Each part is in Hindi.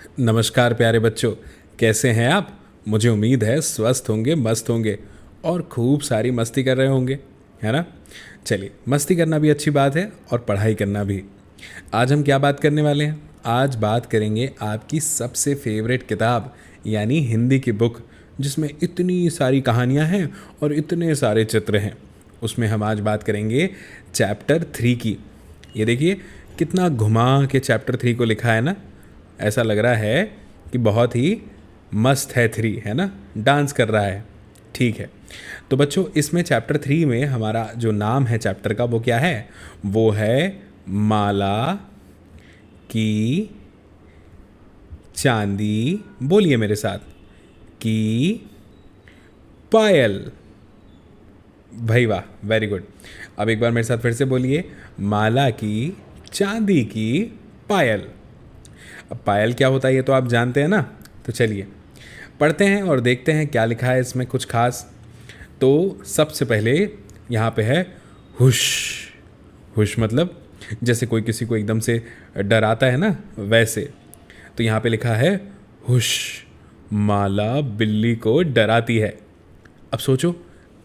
नमस्कार प्यारे बच्चों, कैसे हैं आप। मुझे उम्मीद है स्वस्थ होंगे, मस्त होंगे और खूब सारी मस्ती कर रहे होंगे, है ना। चलिए, मस्ती करना भी अच्छी बात है और पढ़ाई करना भी। आज हम क्या बात करने वाले हैं? आज बात करेंगे आपकी सबसे फेवरेट किताब यानी हिंदी की बुक, जिसमें इतनी सारी कहानियाँ हैं और इतने सारे चित्र हैं। उसमें हम आज बात करेंगे चैप्टर 3 की। ये देखिए कितना घुमा के चैप्टर 3 को लिखा है ना। ऐसा लग रहा है कि बहुत ही मस्त है 3, है ना, डांस कर रहा है। ठीक है, तो बच्चों इसमें चैप्टर 3 में हमारा जो नाम है चैप्टर का वो क्या है? वो है माला की चांदी, बोलिए मेरे साथ, की पायल। भाई वाह, वेरी गुड। अब एक बार मेरे साथ फिर से बोलिए, माला की चांदी की पायल। अब पायल क्या होता है ये तो आप जानते हैं ना। तो चलिए पढ़ते हैं और देखते हैं क्या लिखा है इसमें कुछ खास। तो सबसे पहले यहाँ पे है हुश। हुश मतलब जैसे कोई किसी को एकदम से डराता है ना, वैसे। तो यहाँ पे लिखा है हुश, माला बिल्ली को डराती है। अब सोचो,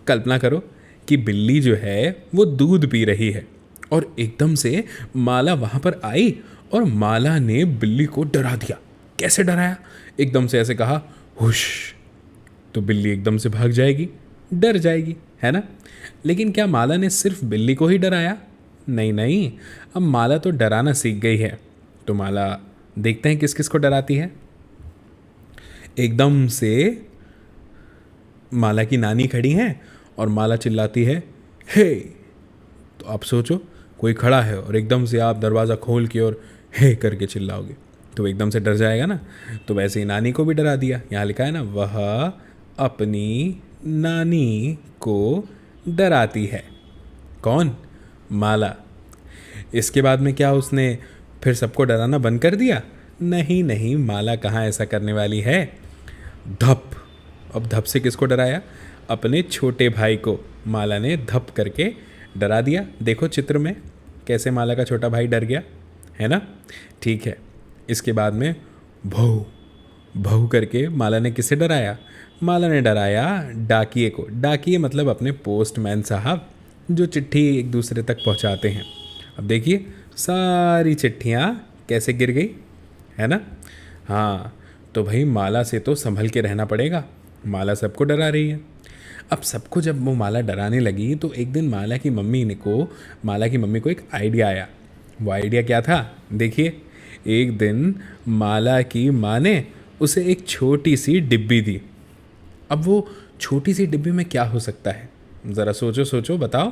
कल्पना करो कि बिल्ली जो है वो दूध पी रही है और एकदम से माला वहाँ पर आई और माला ने बिल्ली को डरा दिया। कैसे डराया? एकदम से ऐसे कहा हुश, तो बिल्ली एकदम से भाग जाएगी, डर जाएगी, है ना। लेकिन क्या माला ने सिर्फ बिल्ली को ही डराया? नहीं नहीं, अब माला तो डराना सीख गई है। तो माला देखते हैं किस किस को डराती है। एकदम से माला की नानी खड़ी हैं और माला चिल्लाती है हे। तो आप सोचो, कोई खड़ा है और एकदम से आप दरवाज़ा खोल के और हे करके चिल्लाओगे तो एकदम से डर जाएगा ना। तो वैसे ही नानी को भी डरा दिया। यहाँ लिखा है ना, वह अपनी नानी को डराती है। कौन? माला। इसके बाद में क्या उसने फिर सबको डराना बंद कर दिया? नहीं नहीं, माला कहाँ ऐसा करने वाली है। धप। अब धप से किसको डराया? अपने छोटे भाई को माला ने धप करके डरा दिया। देखो चित्र में कैसे माला का छोटा भाई डर गया, है ना। ठीक है, इसके बाद में भौ भौ करके माला ने किसे डराया? माला ने डराया डाकिए को। डाकिए मतलब अपने पोस्टमैन साहब, जो चिट्ठी एक दूसरे तक पहुंचाते हैं। अब देखिए सारी चिट्ठियाँ कैसे गिर गई, है ना। हाँ, तो भाई माला से तो संभल के रहना पड़ेगा। माला सबको डरा रही है। अब सबको जब वो माला डराने लगी तो एक दिन माला की मम्मी को एक आइडिया आया। वो आइडिया क्या था? देखिए, एक दिन माला की माँ ने उसे एक छोटी सी डिब्बी दी। अब वो छोटी सी डिब्बी में क्या हो सकता है? ज़रा सोचो सोचो, बताओ।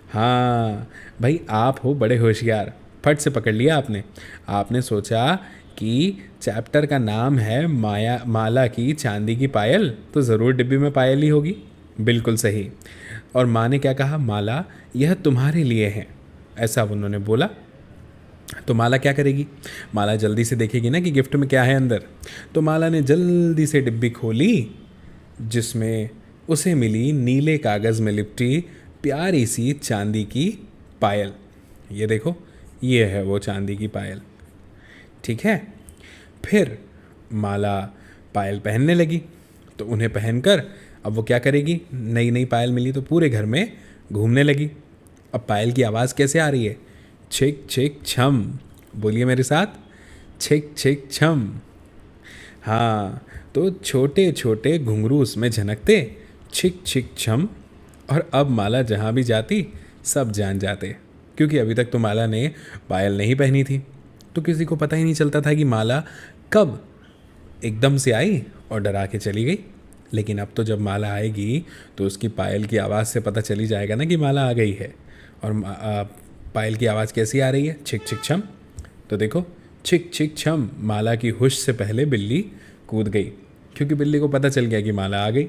हाँ भाई, आप हो बड़े होशियार, फट से पकड़ लिया आपने। आपने सोचा कि चैप्टर का नाम है माला की चांदी की पायल, तो ज़रूर डिब्बी में पायल ही होगी। बिल्कुल सही। और माँ ने क्या कहा? माला यह तुम्हारे लिए है, ऐसा उन्होंने बोला। तो माला क्या करेगी? माला जल्दी से देखेगी ना कि गिफ्ट में क्या है अंदर। तो माला ने जल्दी से डिब्बी खोली, जिसमें उसे मिली नीले कागज़ में लिपटी प्यारी सी चांदी की पायल। ये देखो, ये है वो चांदी की पायल। ठीक है, फिर माला पायल पहनने लगी। तो उन्हें पहनकर अब वो क्या करेगी? नई नई पायल मिली तो पूरे घर में घूमने लगी। अब पायल की आवाज़ कैसे आ रही है? छिक छिक छम, बोलिए मेरे साथ, छिक छिक छम। हाँ, तो छोटे छोटे घुंघरू उसमें झनकते, छिक छिक छम। और अब माला जहाँ भी जाती सब जान जाते, क्योंकि अभी तक तो माला ने पायल नहीं पहनी थी। तो किसी को पता ही नहीं चलता था कि माला कब एकदम से आई और डरा के चली गई। लेकिन अब तो जब माला आएगी तो उसकी पायल की आवाज़ से पता चली जाएगा ना कि माला आ गई है। और पायल की आवाज़ कैसी आ रही है? छिक छिक छम। तो देखो, छिक छिक छम, माला की हुश से पहले बिल्ली कूद गई, क्योंकि बिल्ली को पता चल गया कि माला आ गई।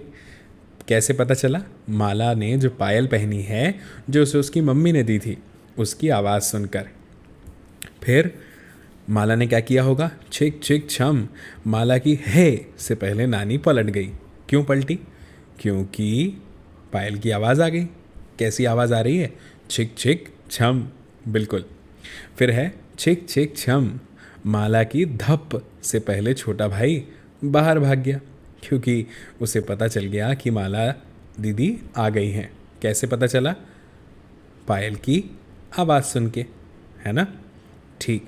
कैसे पता चला? माला ने जो पायल पहनी है, जो उसे उसकी मम्मी ने दी थी, उसकी आवाज़ सुनकर। फिर माला ने क्या किया होगा? छिक छिक छम, माला की हे से पहले नानी पलट गई। क्यों पलटी? क्योंकि पायल की आवाज़ आ गई। कैसी आवाज़ आ रही है? छिक छिक छम, बिल्कुल। फिर है छिक छिक छम, माला की धप से पहले छोटा भाई बाहर भाग गया, क्योंकि उसे पता चल गया कि माला दीदी आ गई हैं। कैसे पता चला? पायल की आवाज़ सुन के, है ना? ठीक।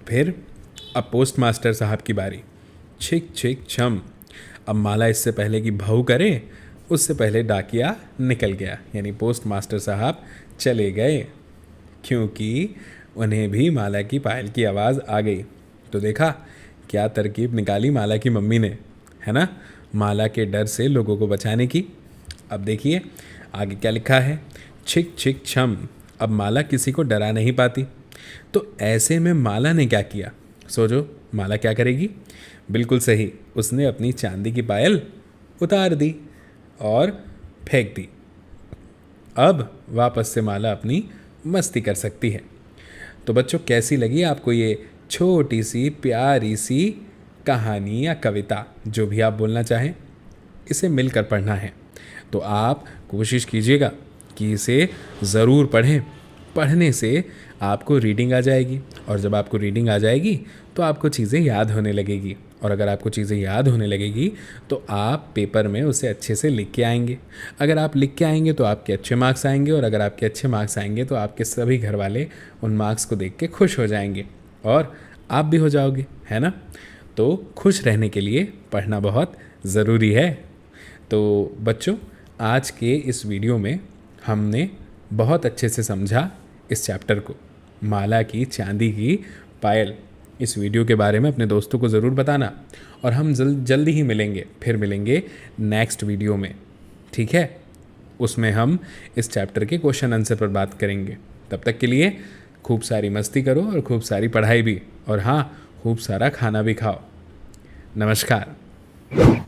फिर अब पोस्ट मास्टर साहब की बारी। छिक छिक छम। अब माला इससे पहले कि भाऊ करे, उससे पहले डाकिया निकल गया, यानी पोस्ट मास्टर साहब चले गए, क्योंकि उन्हें भी माला की पायल की आवाज़ आ गई। तो देखा क्या तरकीब निकाली माला की मम्मी ने, है ना, माला के डर से लोगों को बचाने की। अब देखिए आगे क्या लिखा है। छिक छिक छम। अब माला किसी को डरा नहीं पाती, तो ऐसे में माला ने क्या किया? सोचो, माला क्या करेगी? बिल्कुल सही, उसने अपनी चांदी की पायल उतार दी और फेंक दी। अब वापस से माला अपनी मस्ती कर सकती है। तो बच्चों, कैसी लगी आपको ये छोटी सी प्यारी सी कहानी या कविता, जो भी आप बोलना चाहें? इसे मिलकर पढ़ना है, तो आप कोशिश कीजिएगा कि इसे ज़रूर पढ़ें। पढ़ने से आपको रीडिंग आ जाएगी, और जब आपको रीडिंग आ जाएगी तो आपको चीज़ें याद होने लगेगी, और अगर आपको चीज़ें याद होने लगेगी तो आप पेपर में उसे अच्छे से लिख के आएंगे। अगर आप लिख के आएंगे तो आपके अच्छे मार्क्स आएंगे, और अगर आपके अच्छे मार्क्स आएंगे तो आपके सभी घर वाले उन मार्क्स को देख के खुश हो जाएंगे, और आप भी हो जाओगे, है ना? तो खुश रहने के लिए पढ़ना बहुत ज़रूरी है। तो बच्चों, आज के इस वीडियो में हमने बहुत अच्छे से समझा इस चैप्टर को, माला की चांदी की पायल। इस वीडियो के बारे में अपने दोस्तों को ज़रूर बताना, और हम जल्दी ही मिलेंगे, फिर मिलेंगे नेक्स्ट वीडियो में, ठीक है? उसमें हम इस चैप्टर के क्वेश्चन आंसर पर बात करेंगे। तब तक के लिए खूब सारी मस्ती करो, और खूब सारी पढ़ाई भी, और हाँ, खूब सारा खाना भी खाओ। नमस्कार।